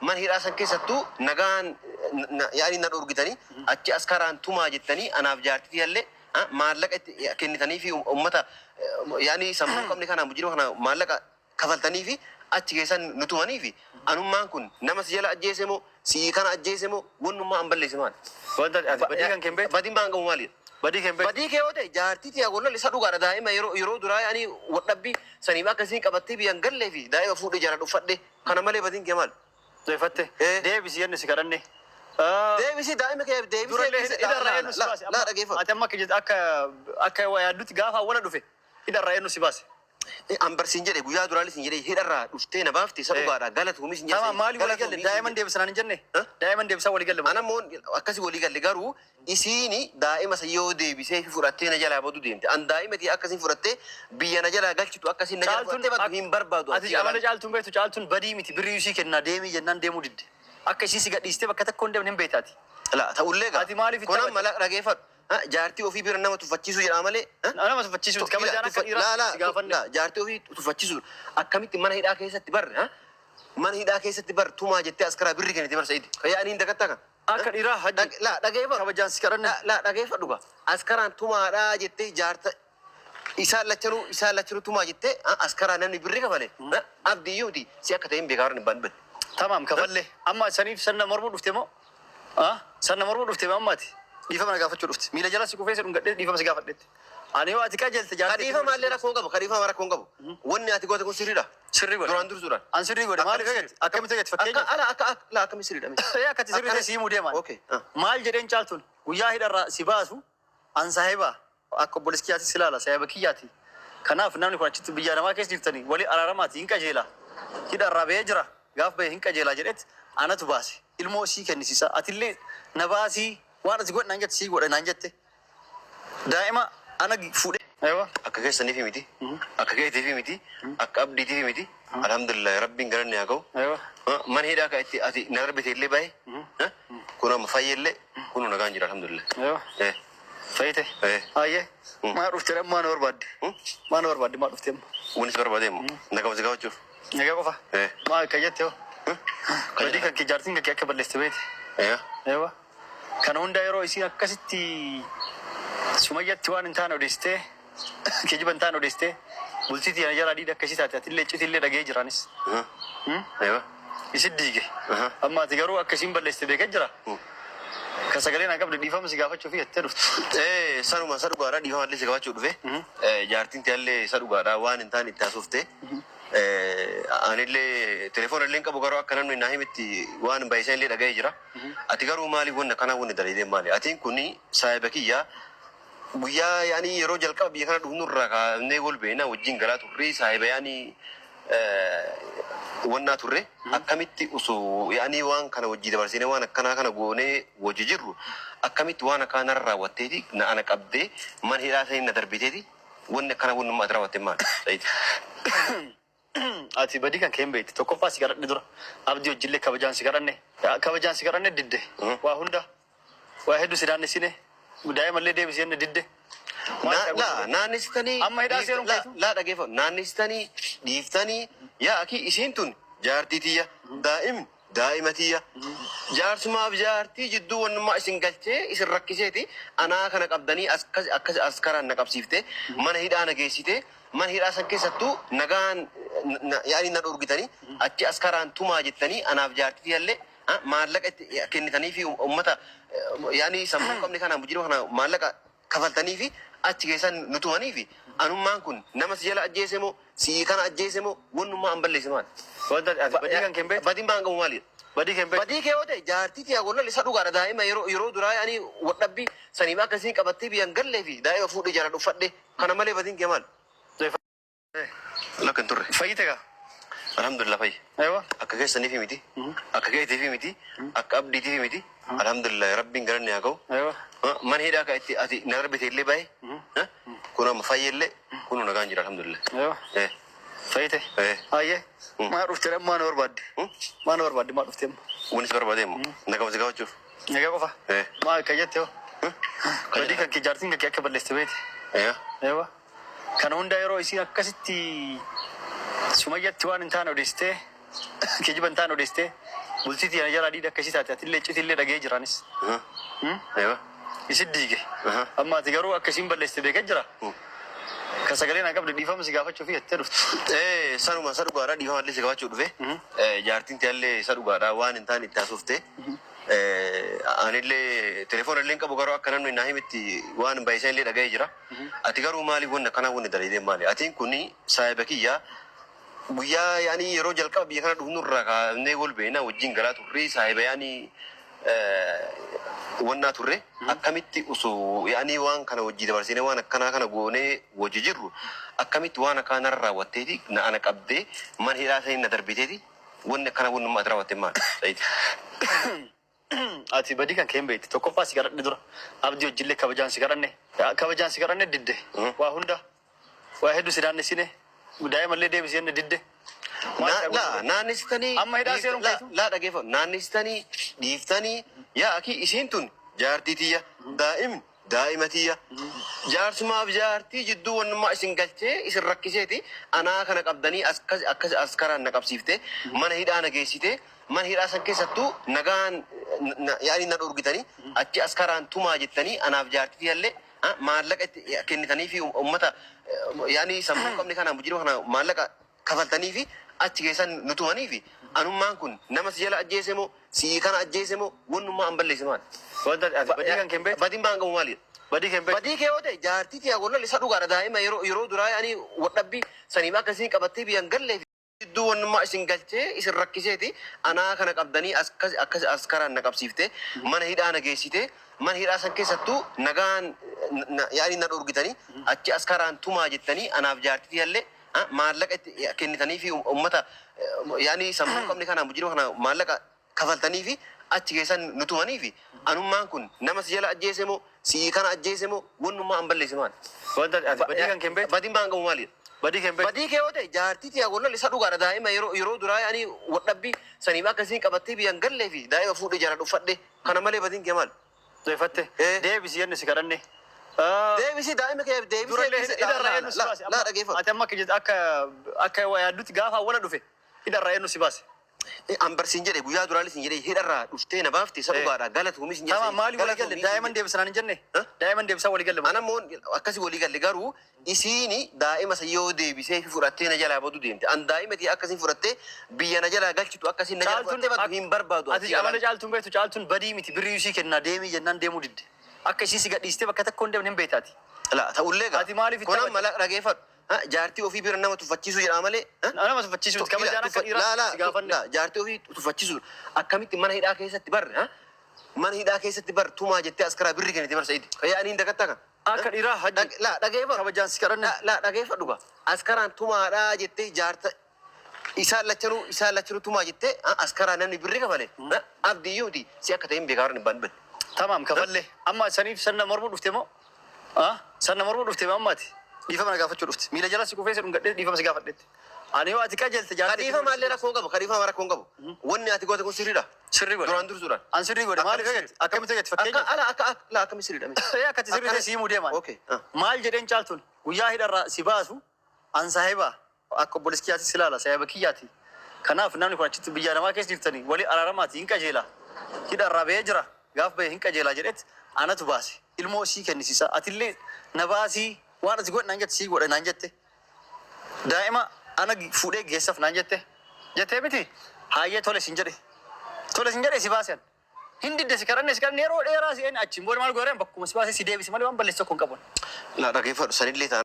من هي راسن كيستو نجان يعني نرجتني أشي أسكاران توما جتني أنا بجارتي هلا مالك كنتني في أمتا يعني سموكم نكنا مجرم أنا مالك كفلتني في أشي كيسان نتواني في أنا ما أكون نمس جل أجيسمو سي كان أجيسمو ونما أمبلي سمان بدي كان كمبي بدي ما أنقول مالي بدي كيو ده جارتي تيا قولنا لسه دوغارا دائما يرو درا يعني ودبي سنيما كسين كبتي بيانغل لي دائما فود جارا دفده كان مالي بدين كمال دفته ده بيسيان سكرني ديفيسي دائما كيف ديفيسي لا كيف أتما كجد أكا ويادوت غافا ولا دفه إذا رأينا سباس أمبر سنجري بويا درالي سنجري هيرا دفتنا بافتي سأقارا قالت هم سنجري تمام مالي ولا قال دائما ديفس أنا نجنة دائما ديفس ولا قال أنا مون أكاسي ولا قال لقارو إسيني دائما سيو ديفيسي في فراتين جلا بدو ديمتي أن دائما تي أكاسي فراتة بيانا جلا قال شتو أكاسي نجلا فراتة بدو هم بربادو أتي أمانة جالتون بيتو جالتون بدي متي بريوسي كنا ديمي جنان ديمو ديد أكاسي سيجا إستي بكتا كوندم نم بيتاتي لا تقول لك أتي مالي في كنا ملا رجيفات جارتي وفي بيرنا ما تفتشوا يا عمله أنا ما تفتشوا كم جانا كإيران لا جارتي وفي تفتشوا أكمل من هيدا كيسة تبر من هيدا كيسة تبر توما جت أسكرا بري كني تبر سعيد يعني عندك كتاك أكن إيران حج لا رجيفات كم جان سكرنا لا رجيفات دوغا أسكرا توما را جت جارت إسال لتشرو توما جت أسكرا نمني بري كفله أبدي يودي سيأكتين بيكارن بند تمام كفله أما سنيف سنة مربوط افتمو سنة مربوط افتمو أماتي ديفا من قافت شرفت ميلا جلس يكون فيسر ونقدر ديفا مس قافت دت أنا هو أتكلم جلس تجارة ديفا ما اللي راكون قبو خليفة ما راكون قبو وني أتكلم تكون سريرة سري ولا دوران دور أن سري ولا مال فيك أكمل تيجي تفكر لا أكمل سريرة يا كتسري سيمو ديما أوكي مال جرين شالتون ويا هيدا سباسو أن صاحبه أكو بوليسكياتي سلالا صاحبه كياتي كناف نامني كنا شتى بيجانا ما كيس دفتني ولي أرارماتي إنك جيلا هيدا رابيجرا قاف به إنك جيلا جريت أنا تباسي الموسي كنيسيسا أتلي نباسي وانا تقول نانجت سي ولا نانجت دائما انا فودي ايوه اكاكي سني في ميتي اكاكي تي في ميتي اكابدي تي في ميتي الحمد لله ربي غرني اكو ايوه من هيدا كايتي اتي نربتي اللي باي كنا مفايل لي كنا نغانجر الحمد لله ايوه فايته ايه ما عرفت ما نور بعد ما نور بعد ما عرفت ونس بر بعدين نغا مزغاو شوف نغا قفا ما كجتو كدي كان كجارتين كيكبل استبيت ايوه كان هوندا يرو يصير كستي سمية توان إنتان وديسته كجيب إنتان وديسته بولتي أنا جرا دي دكشي تاتي تلي دقي جرانيس أيوة يصير ديجي أما تجارو أكشين بلست بيك جرا كسكرين أكاب ديفا مسيقافة شوفي التروت سارو ما سارو غارا ديفا اللي سيقافة شوفي جارتين تيالله سارو غارا وان إنتان إتاسوفته أنا اللي تلفون اللي إنك بقرأ كلام من ناحية وان بايسين اللي دقي جرا أتجارو مالي ون كنا ون دليل مالي أتين كوني سايبكية ويا يعني رجل كاب يكنا دهنور ركا نقول بينا وجين غلا توري سايب يعني ونا توري أكملت أسو يعني وان كنا وجي دبرسينه وان كنا غوني وجيجرو أكملت وان كنا راوتتي أنا كابدي من هي راسين ندر بيتي ون كنا ون ما دراوتي ما سيد أتي بدي كان كم بيت توكو فاسي كرت ندرا أبدي وجيلة كبجان سكرنة ديده وهوندا واحد سيران نسينه budaya malee deebisee na didde. Naannistanii. Amma hidhaa seeruun keessu. Dhageeffatu. Naannistanii dhiiftanii yaa akii isiin tun jaartii tiyya daa'ima tiyya. Jaarsumaaf jaartii jidduu wannummaa isin galchee isin rakkiseeti anaa kana qabdanii akkas askaraan na qabsiifte mana hidhaa na geessite mana hidhaa san keessattuu nagaan yaani na dhorgitanii achi askaraan tumaa jettanii anaaf jaartii tiyyallee maallaqa kennitanii fi uummata يعني سموه كم نكنا مجرم هنا مالك كفلتني في أتجهزان نتواني في أنا ما أكون نمس جلا أتجهزمو سيكان أتجهزمو ونما أمبلي سمان بدي كان كم بيت بدي ما أنقول مالي بدي كم بيت بدي كيو ده جارتي تيا قولنا لسه دوغارا دائما يرو درا يعني وتنبي سنيما كسين كبتي بيانغل لي في دائما فود جرا دفدي كنا مالي بدين كمال لكن ترى فايتك الحمد لله فاي أيوة أكاكي سني في ميتي أكاكي تي في ميتي أكابدي تي في ميتي الحمد لله ربي غرني أكو أيوة من هيدا كأتي نربي تيلي باي كنا مفايل لي كنا نغانجر الحمد لله أيوة فايته أيه ما عرفت ما نور بعد ما نور بعد ما عرفت ونس بر بعدين نكمل زكاة شوف نجا قفا ما كجته بدي كان كجارتين كأكبر الاستبيت أيوة كان هوندا يرو يصير كستي سمية توان إنتان وديسته كجيب إنتان وديسته bultii ana jala diida akkasii taate atillee citillee dhagee jiraanis. Eewa. Isin diige. Amma ati garuu akkasiin balleessite beekee jira. Kan sagalee naa qabdu dhiifama si gaafachuu fi jettee dhufte. Sanuma isa dhugaadhaa dhiifama illee si gaafachuu dhufe. Jaartiin ta'ellee isa dhugaadhaa waan hin taane itti haasofte. Anillee telefoona illee qabu garuu akka namni naa himitti waan baay'isaa illee dhaga'ee jira. Ati garuu maaliif wanna kanaa wanni dalaydee maali? Atiin kuni saahiba kiyyaa guyyaa yaani yeroo jalqaba biyya kana dhufnurraa kaafnee wal beekna wajjin galaa turre saahiba yaani wannaa turre akkamitti osoo yaani waan kana wajjii dabarsinee waan akkanaa kana goonee wajji jirru akkamitti waan akkanaa raawwatteeti na ana qabdee man hidhaa sanii na darbiteeti wanni akkana wannummaa ati raawwatte maali? Ati badii kan keen beekti tokkoffaa si kadhadhe dura abdii hojillee kabajaan si kadhanne didde waa hunda waa hedduu si naannessine daa'imallee deebisee didde. Naannistanii amma hidhaa seeruun kaitu laa dhageeffatu naannistanii dhiiftanii yaa akii isiin tun jaartii tiyya daa'ima tiyya jaarsumaaf jaartii jidduu wannummaa isin galchee isin rakkiseeti anaa kana qabdanii as karaan na qabsiifte mana hidhaa na geessite mana hidhaa san keessattuu nagaan yaani na dhorgitanii achi as karaan tumaa jettanii anaaf jaartii tiyyallee maallaqa kennitanii fi ummata yaani sammuu qabne kanaan bujiruu kana maallaqa kafaltanii fi achi keessan nutumanii fi anummaan kun nama si jala ajjeese moo si kana ajjeese moo wannummaa an balleesse maali? badii kan keen beekti Badin baan qabu maali? badii keen beekti Badii kee yoo ta'e jaartii tiyaa gollal isa dhugaadha daa'ima yeroo duraa yaani wadhabbii saniif akkasiin qabattee biyyan gallee jidduu wannummaa isin galchee isin rakkiseeti anaa kana qabdanii as karaan na qabsiifte mana hidhaa na geessite mana hidhaa san keessattuu nagaan yaani na dhorgitanii achi as karaan tumaa jettanii anaaf jaartii tiyallee maallaqa kennitanii fi ummata yaani sammuu qabne kanaan bujiruu kana maallaqa kafaltanii fi achi keessan nutumanii fi anummaan kun nama si jala ajjeese moo si kana ajjeese moo wannummaa an balleesse maali? badii kan keen beekti Badin baan qabu maali? badii keen beekti Badii kee yoo ta'e jaartii tiyaa gollal isa dhugaadha daa'ima yeroo duraa yaani wadhabbii saniif akkasiin qabattee biyyan gallee fi daa'ima fuudhee jala dhuffadhe kana malee badin kee maali? deefatte deebisi yenni si kadhanne Deebisi daa'ima kee durallee hidharraa eenyu si baase laa dhageeffatu. ati amma akka waa yaaddutti gaafa wala dhufe hidharraa eenyu si baase Ambarsiin jedhe guyyaa duraalis hin jedhe hidharraa dhuftee na baafte isa dhugaadha galatuumis hin Tama maali walii galle daa'iman deebisanaan hin jenne daa'iman deebisaa walii galle Anammoo akkasii walii galle garuu isiini daa'ima sayyoo deebisee fi fudhattee na jalaa badu deemte. An daa'imati akkasiin fudhattee biyya na jalaa galchitu akkasiin na jalaa fudhattee badu hin barbaadu. ati amala caaltuun beektu caaltuun badii miti birrii isii kennaa deemii jennaan deemuu didde akka ishii si gadhiistee bakka tokko hin deemne hin beektaati. La ta'ullee gaa. Ati maaliif itti Kunan mala dhageeffadhu. Jaartii ofii bira nama tuffachiisu jedhaa malee. Nama tuffachiisuuti kabajaan akka dhiiraa si gaafanne. Jaartii ofii tuffachiisu akkamitti mana hidhaa keessatti barre mana hidhaa keessatti bar tumaa jettee askaraa birri kennite bar Sa'iid. Kayyaa aniin dagatta kan. Akka dhiiraa hajji. La dhageeffadhu. Kabajaan si kadhanne. La dhageeffadhu gaa. Askaraan tumaadhaa jettee jaarta isaan lachanuu tumaa jettee askaraa namni birri kafale. Abdiyyuuti si akka ta'in beekaa warra hin baanne. Tamaam kafalle amma saniif sanna mormuu dhufte moo sanna mormuu dhufte moo ammaati dhiifama na gaafachuu dhufte miila jala si kufee si dhungadhee dhiifama si gaafadheetti ani yoo ati qajeelte jaartii Kadiifama illee rakkoo qabu. Kadiifama rakkoo qabu. Wanni ati goote kun sirriidha. sirrii godhe Duraan dursuudhaan. an sirrii godhe maaliif eegalte akkamitti eegalte fakkeenya Akkami sirriidha. akkati sirrii ta'e siimuu deemaan Okay. maal jedheen caaltuun guyyaa hidharraa si baasu an saahibaa akka obboleskiyaati si laala saahiba kiyyaati kanaaf namni kun achitti biyya namaa keessa jirtanii walii araaramaati hin qajeela hidharraa ba'ee jira gaaf ba'e hin qajeelaa jedhetti anatu baase ilmoo sii kennisiisa atillee na baasii waan ati godhe naan jette sii godhe naan jette daa'ima ana fuudhee geessaaf naan jettee miti hayyee tole sin jedhe si baasen hin didde si kadhanne yeroo dheeraa si achiin booda maal gooreen bakkuma si baase si deebisi malee waan balleessa tokko hin qabu. La dhageeffadhu sanillee